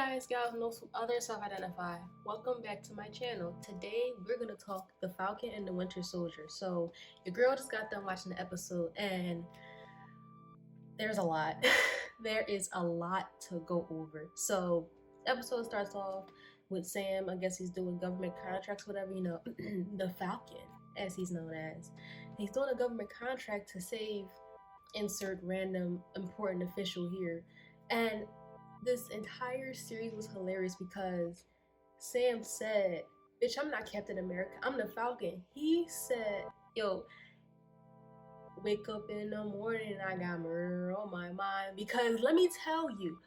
guys, gals, and those who other self-identify. Welcome back to my channel. Today we're gonna talk the Falcon and the Winter Soldier. So your girl just got done watching the episode and there's a lot. There is a lot to go over. So the episode starts off with Sam. I guess he's doing government contracts, whatever, the Falcon, as he's known as. He's doing a government contract to save insert random important official here. And this entire series was hilarious because Sam said, "Bitch, I'm not Captain America. I'm the Falcon." He said, "Yo, wake up in the morning, I got murder on my mind." Because let me tell you,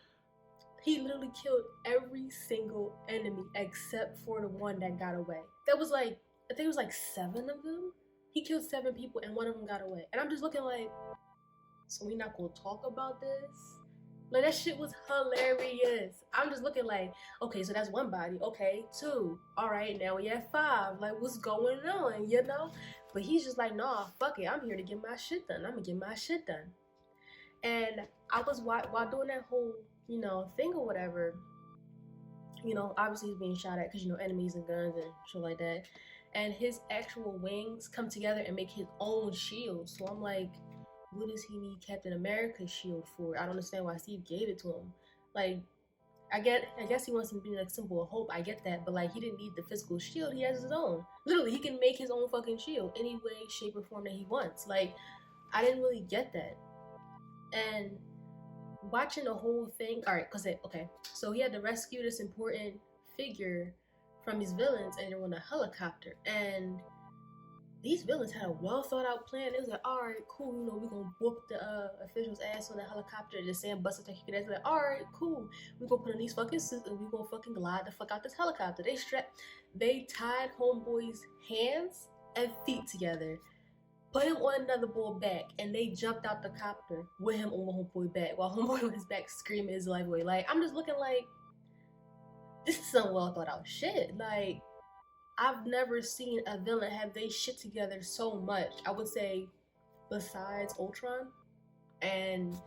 he literally killed every single enemy except for the one that got away. That was like, I think it was like 7 of them. He killed 7 people and one of them got away. And I'm just looking like, so we not gonna talk about this? Like, that shit was hilarious. I'm just looking like, okay, so that's 1 body. Okay, 2. All right, now we have 5. Like, what's going on, But he's just like, nah, fuck it. I'm here to get my shit done. I'm gonna get my shit done. And I was, while doing that whole, thing or whatever, obviously he's being shot at because, enemies and guns and shit like that. And his actual wings come together and make his own shield. So I'm like, what does he need Captain America's shield for? I don't understand why Steve gave it to him. Like, I guess he wants him to be like symbol of hope. I get that, but like, he didn't need the physical shield. He has his own. Literally, he can make his own fucking shield any way, shape, or form that he wants. Like, I didn't really get that. And watching the whole thing, all right, so he had to rescue this important figure from these villains, and they're on a helicopter, and these villains had a well thought out plan. It was like, all right, cool, we're gonna whoop the official's ass on the helicopter. Just saying, busted to kick it ass. Like, all right, cool, we're gonna put on these fucking suits and we're gonna fucking glide the fuck out this helicopter. They tied homeboy's hands and feet together, put him on another boy back, and they jumped out the copter with him on homeboy back while homeboy on his back screaming his life away. Like, I'm just looking like, this is some well thought out shit. Like, I've never seen a villain have they shit together so much. I would say besides Ultron. And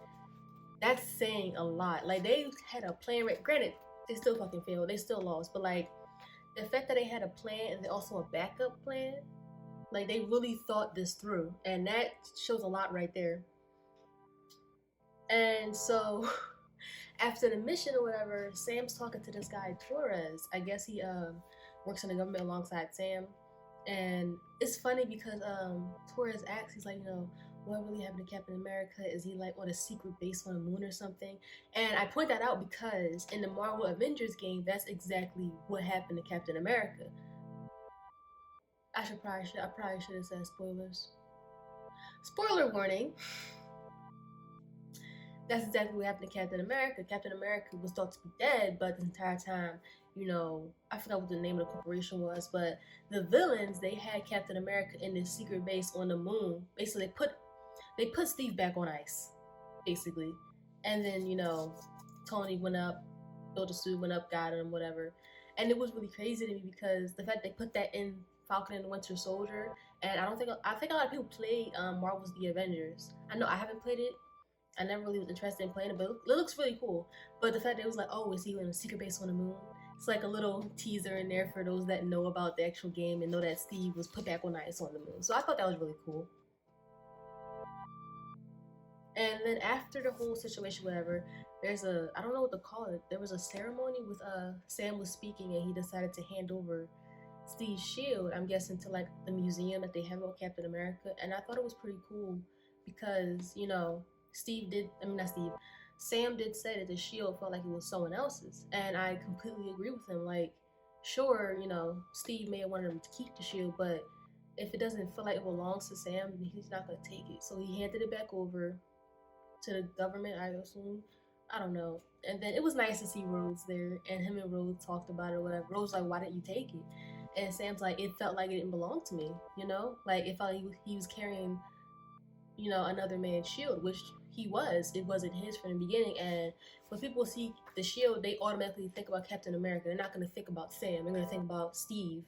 that's saying a lot. Like, they had a plan. Granted, they still fucking failed. They still lost. But like, the fact that they had a plan and also a backup plan, like, they really thought this through. And that shows a lot right there. And so after the mission or whatever, Sam's talking to this guy, Torres. I guess he works in the government alongside Sam. And it's funny because Torres asks, he's like, what really happened to Captain America? Is he like on a secret base on the moon or something? And I point that out because in the Marvel Avengers game, that's exactly what happened to Captain America. I probably should have said spoilers. Spoiler warning. That's exactly what happened to Captain America. Captain America was thought to be dead, but the entire time, I forgot what the name of the corporation was, but the villains, they had Captain America in this secret base on the moon. Basically, they put Steve back on ice, basically. And then, Tony went up, built a suit, went up, got him, whatever. And it was really crazy to me because the fact they put that in Falcon and the Winter Soldier, and I think a lot of people play Marvel's The Avengers. I know I haven't played it. I never really was interested in playing it, but it looks really cool. But the fact that it was like, oh, is he in a secret base on the moon? It's like a little teaser in there for those that know about the actual game and know that Steve was put back on ice on the moon. So I thought that was really cool. And then after the whole situation, whatever, there's I don't know what to call it. There was a ceremony with Sam was speaking and he decided to hand over Steve's shield, I'm guessing, to like the museum that they have on Captain America. And I thought it was pretty cool because, Sam did say that the shield felt like it was someone else's, and I completely agree with him. Like, sure, Steve may have wanted him to keep the shield, but if it doesn't feel like it belongs to Sam, he's not gonna take it. So he handed it back over to the government, I assume. I don't know. And then it was nice to see Rhodes there, and him and Rhodes talked about it or whatever. Rhodes like, why didn't you take it? And Sam's like, it felt like it didn't belong to me, Like, it felt like he was carrying, another man's shield, which he was. It wasn't his from the beginning. And when people see the shield, they automatically think about Captain America. They're not going to think about Sam. They're going to think about Steve,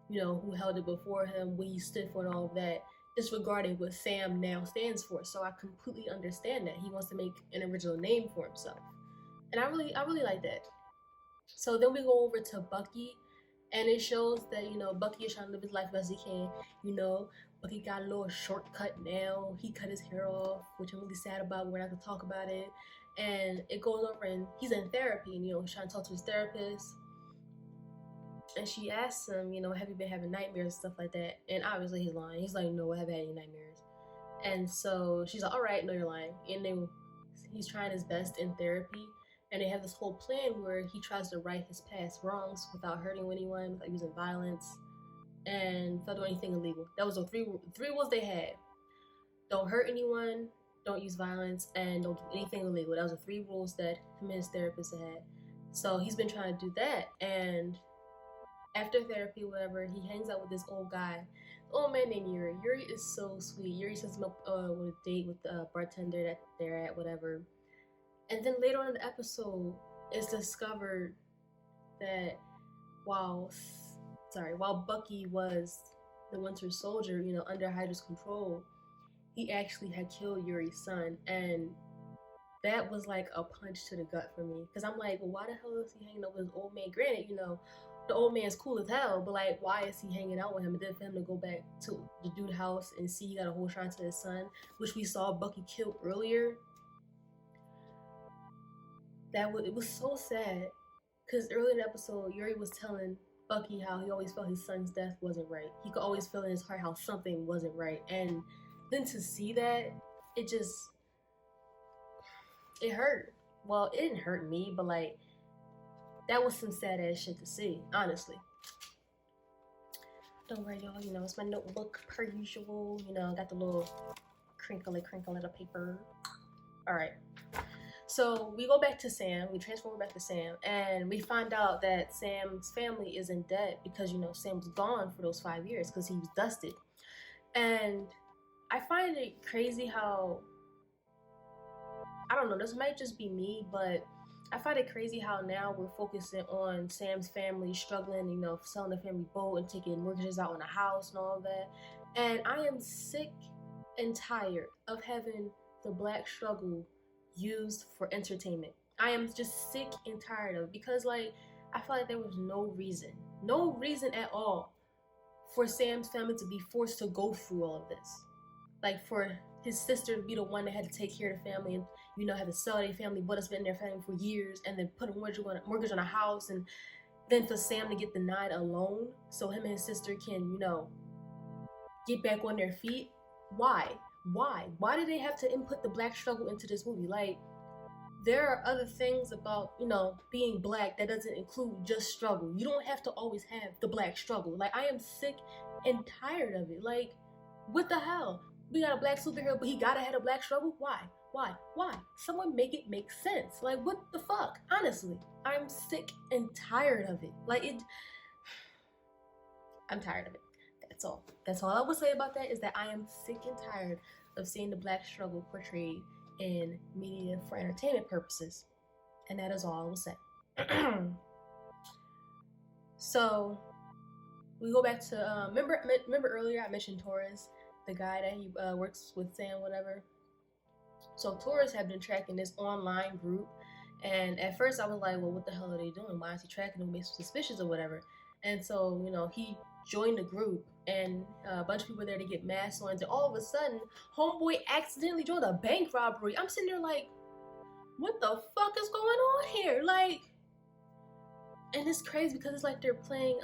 who held it before him, what he stood for and all of that, disregarding what Sam now stands for. So I completely understand that. He wants to make an original name for himself. And I really like that. So then we go over to Bucky, and it shows that, Bucky is trying to live his life as best he can. You know, Bucky got a little shortcut now. He cut his hair off, which I'm really sad about. We're not gonna talk about it. And it goes over, and he's in therapy, and he's trying to talk to his therapist. And she asks him, have you been having nightmares and stuff like that? And obviously he's lying. He's like, no, I haven't had any nightmares. And so she's like, all right, no, you're lying. And then he's trying his best in therapy. And they have this whole plan where he tries to right his past wrongs without hurting anyone, without using violence, and without doing anything illegal. That was the three rules they had. Don't hurt anyone, don't use violence, and don't do anything illegal. That was the 3 rules that him and his therapist had. So he's been trying to do that. And after therapy, whatever, he hangs out with this old guy. Old man named Yuri. Yuri is so sweet. Yuri sets him up with a date with the bartender that they're at, whatever. And then later on in the episode, it's discovered that while Bucky was the Winter Soldier, under Hydra's control, he actually had killed Yuri's son. And that was like a punch to the gut for me. Because I'm like, well, why the hell is he hanging out with his old man? Granted, the old man's cool as hell, but like, why is he hanging out with him? And then for him to go back to the dude's house and see he got a whole shrine to his son, which we saw Bucky killed earlier. It was so sad, because early in the episode, Yuri was telling Bucky how he always felt his son's death wasn't right. He could always feel in his heart how something wasn't right, and then to see that, it hurt. Well, it didn't hurt me, but like, that was some sad ass shit to see, honestly. Don't worry, y'all, it's my notebook per usual. Got the little crinkle of the paper. Alright. So we go back to Sam, we transform back to Sam, and we find out that Sam's family is in debt because, Sam was gone for those 5 years because he was dusted. And I find it crazy how, I don't know, this might just be me, but I find it crazy how now we're focusing on Sam's family struggling, selling the family boat and taking mortgages out on a house and all of that. And I am sick and tired of having the Black struggle used for entertainment. I am just sick and tired of it, because like, I feel like there was no reason at all for Sam's family to be forced to go through all of this. Like, for his sister to be the one that had to take care of the family and, had to sell their family, but it's been their family for years, and then put a mortgage on a house, and then for Sam to get denied a loan so him and his sister can, get back on their feet. Why did they have to input the Black struggle into this movie? Like, there are other things about, being Black that doesn't include just struggle. You don't have to always have the Black struggle. Like, I am sick and tired of it. Like, what the hell? We got a Black superhero, but he gotta have a Black struggle? Why? Someone make it make sense. Like, what the fuck? Honestly, I'm sick and tired of it. I'm tired of it. That's all I would say about that, is that I am sick and tired of seeing the Black struggle portrayed in media for entertainment purposes. And that is all I will say. So we go back to remember earlier I mentioned Torres, the guy that he works with Sam, whatever. So Torres had been tracking this online group, and at first I was like, well, what the hell are they doing? Why is he tracking them? Makes me suspicious or whatever. And so, he joined the group, and a bunch of people were there to get masks on, and all of a sudden, homeboy accidentally joined a bank robbery. I'm sitting there like, what the fuck is going on here? Like, and it's crazy because it's like they're playing,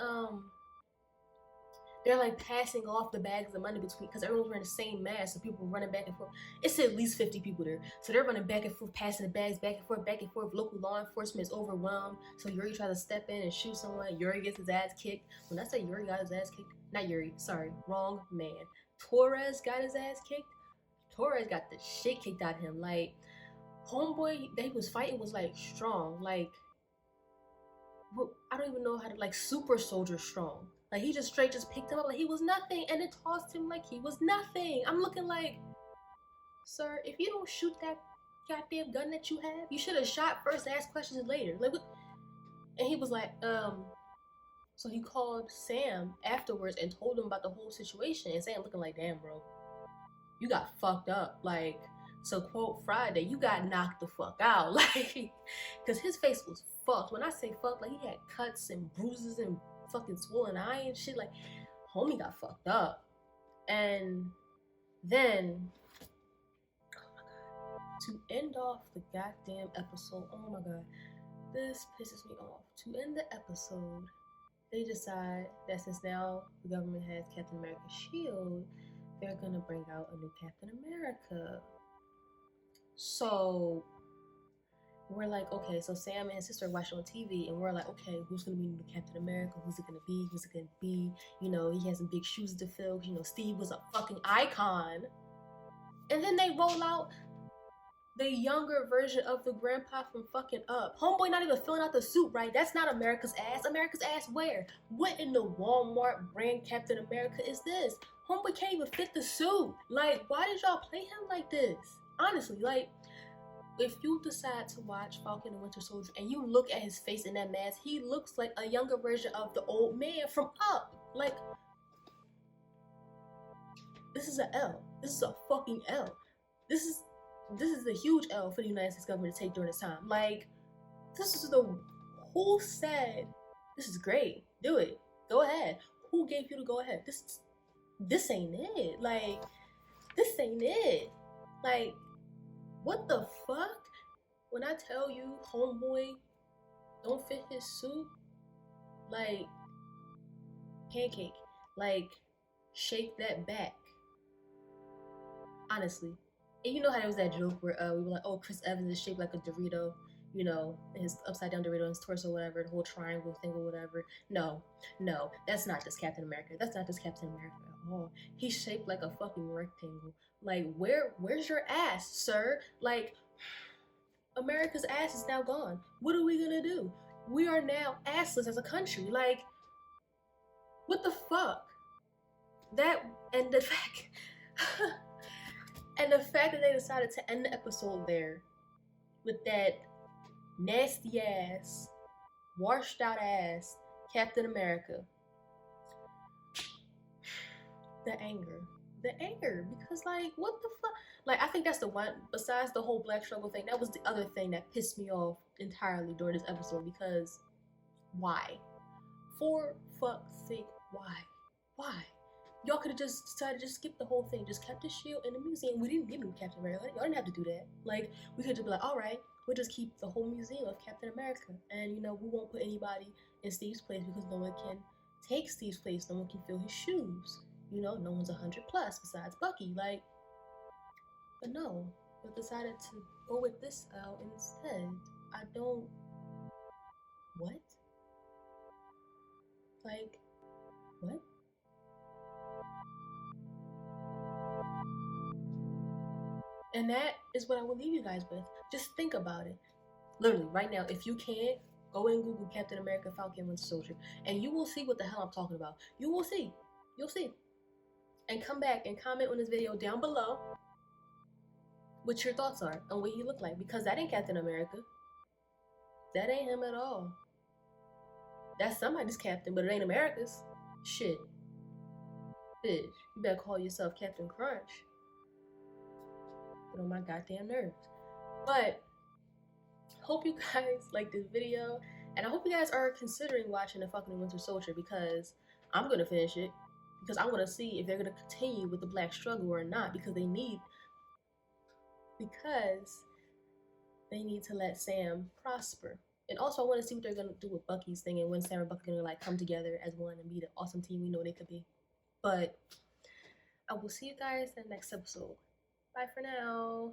they're like passing off the bags of money between, because everyone's wearing the same mask, so people running back and forth. It's at least 50 people there, so they're running back and forth, passing the bags back and forth. Local law enforcement is overwhelmed, so Yuri tries to step in and shoot someone. Yuri gets his ass kicked. When I say Yuri got his ass kicked, not Yuri, sorry, wrong man. Torres got his ass kicked. Torres got the shit kicked out of him. Like, homeboy that he was fighting was like strong, like, I don't even know how to, like, super soldier strong. Like, he just straight picked him up like he was nothing, and then tossed him like he was nothing. I'm looking like, sir, if you don't shoot that goddamn gun that you have, you should have shot first, ask questions later. Like, what? And he was like, so he called Sam afterwards and told him about the whole situation, and Sam looking like, damn, bro, you got fucked up. Like, to quote Friday, you got knocked the fuck out. Like, because his face was fucked. When I say fucked, like, he had cuts and bruises and fucking swollen eye and shit. Like, homie got fucked up. And then, oh my god, to end off the goddamn episode, oh my god, this pisses me off. To end the episode, they decide that since now the government has Captain America's shield, they're gonna bring out a new Captain America. So we're like, okay, so Sam and his sister are watching on TV, and we're like, okay, who's gonna be the new Captain America? Who's it gonna be? Who's it gonna be? You know, he has some big shoes to fill. You know, Steve was a fucking icon. And then they roll out the younger version of the grandpa from fucking Up. Homeboy not even filling out the suit right. That's not America's ass. America's ass where? What in the Walmart brand Captain America is this? Homeboy can't even fit the suit. Like, why did y'all play him like this? Honestly, like, if you decide to watch Falcon and Winter Soldier and you look at his face in that mask, he looks like a younger version of the old man from Up. Like, this is an L. This is a fucking L. This is a huge L for the United States government to take during this time. Like, who said this is great? Do it. Go ahead. Who gave you to go ahead? This ain't it. Like, this ain't it. Like, what the fuck? When I tell you homeboy don't fit his suit, like, pancake. Like, shake that back. Honestly. And you know how there was that joke where we were like, oh, Chris Evans is shaped like a Dorito, you know, his upside down Dorito, his torso, whatever, the whole triangle thing or whatever. No, that's not just Captain America. That's not just Captain America at all. He's shaped like a fucking rectangle. Like, where's your ass, sir? Like, America's ass is now gone. What are we gonna do? We are now assless as a country. Like, what the fuck? That, and the fact... And the fact that they decided to end the episode there with that nasty ass, washed out ass Captain America. The anger, because like, what the fuck? Like, I think that's the one, besides the whole black struggle thing, that was the other thing that pissed me off entirely during this episode, because why? For fuck's sake, why? Y'all could have just decided to just skip the whole thing. Just kept the shield in the museum. We didn't give him Captain America. Y'all didn't have to do that. Like, we could just be like, all right, we'll just keep the whole museum of Captain America. And, you know, we won't put anybody in Steve's place because no one can take Steve's place. No one can fill his shoes. You know, no one's 100 plus besides Bucky. Like, but no. They decided to go with this L instead. I don't... What? Like, what? And that is what I will leave you guys with. Just think about it. Literally, right now, if you can't, go and Google Captain America, Falcon, Winter Soldier, and you will see what the hell I'm talking about. You will see. You'll see. And come back and comment on this video down below what your thoughts are on what he looked like. Because that ain't Captain America. That ain't him at all. That's somebody's captain, but it ain't America's. Shit. Bitch, you better call yourself Captain Crunch. On my goddamn nerves. But hope you guys like this video, and I hope you guys are considering watching the Falcon and Winter Soldier, because I'm gonna finish it, because I want to see if they're gonna continue with the black struggle or not, because they need to let Sam prosper. And also I want to see what they're gonna do with Bucky's thing, and when Sam and Bucky are gonna like come together as one and be the awesome team we know they could be. But I will see you guys in the next episode. Bye for now.